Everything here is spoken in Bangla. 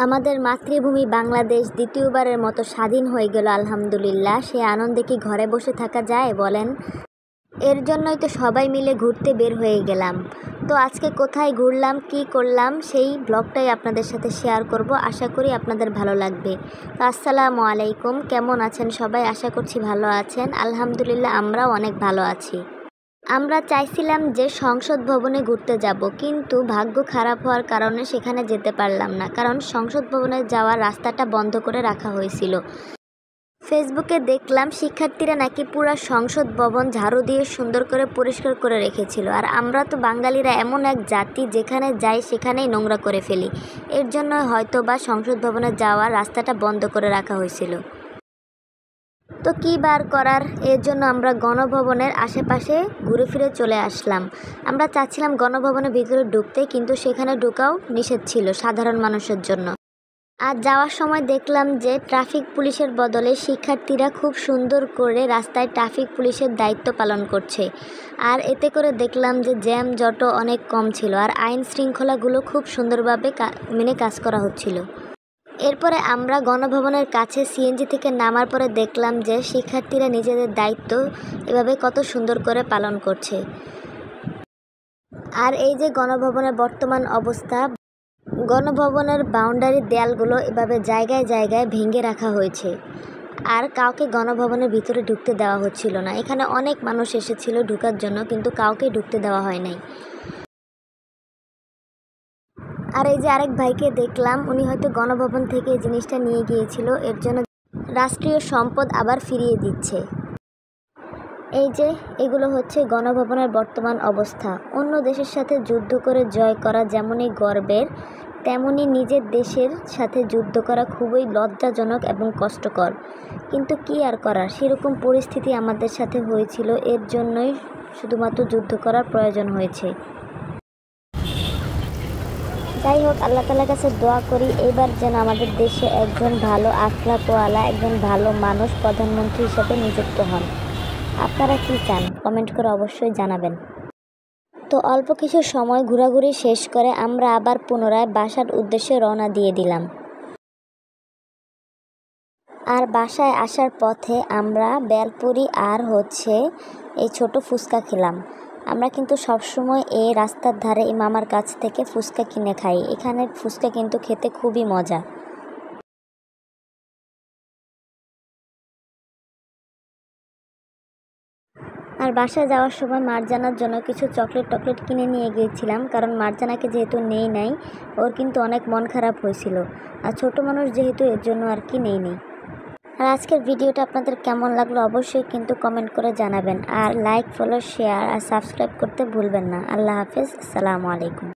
আমাদের মাতৃভূমি বাংলাদেশ দ্বিতীয়বারের মতো স্বাধীন হয়ে গেল আলহামদুলিল্লাহ। সে আনন্দে কি ঘরে বসে থাকা যায় বলেন? এর জন্যই তো সবাই মিলে ঘুরতে বের হয়ে গেলাম। তো আজকে কোথায় ঘুরলাম, কি করলাম সেই ব্লগটাই আপনাদের সাথে শেয়ার করব। আশা করি আপনাদের ভালো লাগবে। তো আসসালামু আলাইকুম, কেমন আছেন সবাই? আশা করছি ভালো আছেন। আলহামদুলিল্লাহ আমরাও অনেক ভালো আছি। আমরা চাইছিলাম যে সংসদ ভবনে ঘুরতে যাব, কিন্তু ভাগ্য খারাপ হওয়ার কারণে সেখানে যেতে পারলাম না, কারণ সংসদ ভবনে যাওয়ার রাস্তাটা বন্ধ করে রাখা হয়েছিল। ফেসবুকে দেখলাম শিক্ষার্থীরা নাকি পুরা সংসদ ভবন ঝাড়ু দিয়ে সুন্দর করে পরিষ্কার করে রেখেছিল। আর আমরা তো বাঙালিরা এমন এক জাতি, যেখানে যাই সেখানেই নোংরা করে ফেলি। এর জন্য হয়তো বা সংসদ ভবনে যাওয়ার রাস্তাটা বন্ধ করে রাখা হয়েছিল। তো কী বার করার, এর জন্য আমরা গণভবনের আশেপাশে ঘুরে ফিরে চলে আসলাম। আমরা চাচ্ছিলাম গণভবনের ভিতরে ঢুকতে, কিন্তু সেখানে ঢোকাও নিষেধ ছিল সাধারণ মানুষের জন্য। আর যাওয়ার সময় দেখলাম যে ট্রাফিক পুলিশের বদলে শিক্ষার্থীরা খুব সুন্দর করে রাস্তায় ট্রাফিক পুলিশের দায়িত্ব পালন করছে। আর এতে করে দেখলাম যে জ্যাম জটও অনেক কম ছিল, আর আইন শৃঙ্খলাগুলো খুব সুন্দরভাবে মেনে কাজ করা হচ্ছিল। এরপরে আমরা গণভবনের কাছে সিএনজি থেকে নামার পরে দেখলাম যে শিক্ষার্থীরা নিজেদের দায়িত্ব এভাবে কত সুন্দর করে পালন করছে। আর এই যে গণভবনের বর্তমান অবস্থা, গণভবনের বাউন্ডারির দেয়ালগুলো এভাবে জায়গায় জায়গায় ভেঙে রাখা হয়েছে। আর কাউকে গণভবনের ভিতরে ঢুকতে দেওয়া হচ্ছিল না। এখানে অনেক মানুষ এসেছিল ঢোকার জন্য, কিন্তু কাউকে ঢুকতে দেওয়া হয় নাই। আর এই যে আরেক ভাইকে দেখলাম, উনি হয়তো গণভবন থেকে এই জিনিসটা নিয়ে গিয়েছিল, এর জন্য রাষ্ট্রীয় সম্পদ আবার ফিরিয়ে দিচ্ছে। এই যে এগুলো হচ্ছে গণভবনের বর্তমান অবস্থা। অন্য দেশের সাথে যুদ্ধ করে জয় করা যেমনই গর্বের, তেমনি নিজের দেশের সাথে যুদ্ধ করা খুবই লজ্জাজনক এবং কষ্টকর। কিন্তু কি আর করার, সেরকম পরিস্থিতি আমাদের সাথে হয়েছিল, এর জন্যই শুধুমাত্র যুদ্ধ করার প্রয়োজন হয়েছে। যাই হোক, আল্লাহ তাআলার কাছে দোয়া করি এবার যেন আমাদের দেশে একজন ভালো আখলাকওয়ালা, একজন ভালো মানুষ প্রধানমন্ত্রী হিসেবে নিযুক্ত হন। আপনারা কি চান কমেন্ট করে অবশ্যই জানাবেন। তো অল্প কিছু সময় ঘোরাঘুরি শেষ করে আমরা আবার পুনরায় বাসার উদ্দেশ্যে রওনা দিয়ে দিলাম। আর বাসায় আসার পথে আমরা বেলপুরি আর এই ছোট ফুচকা খেলাম। আমরা কিন্তু সবসময় এই রাস্তার ধারে এই মামার কাছ থেকে ফুচকা কিনে খাই। এখানের ফুচকা কিন্তু খেতে খুবই মজা। আর বাসায় যাওয়ার সময় মারজানার জন্য কিছু চকলেট কিনে নিয়ে গিয়েছিলাম, কারণ মারজানাকে যেহেতু নেই নাই, ওর কিন্তু অনেক মন খারাপ হয়েছিল। আর ছোট মানুষ যেহেতু, এর জন্য আর কি নেই। আর আজকের ভিডিওটা আপনাদের কেমন লাগলো অবশ্যই কিন্তু কমেন্ট করে জানাবেন। আর লাইক, ফলো, শেয়ার আর সাবস্ক্রাইব করতে ভুলবেন না। আল্লাহ হাফেজ, আসসালামু আলাইকুম।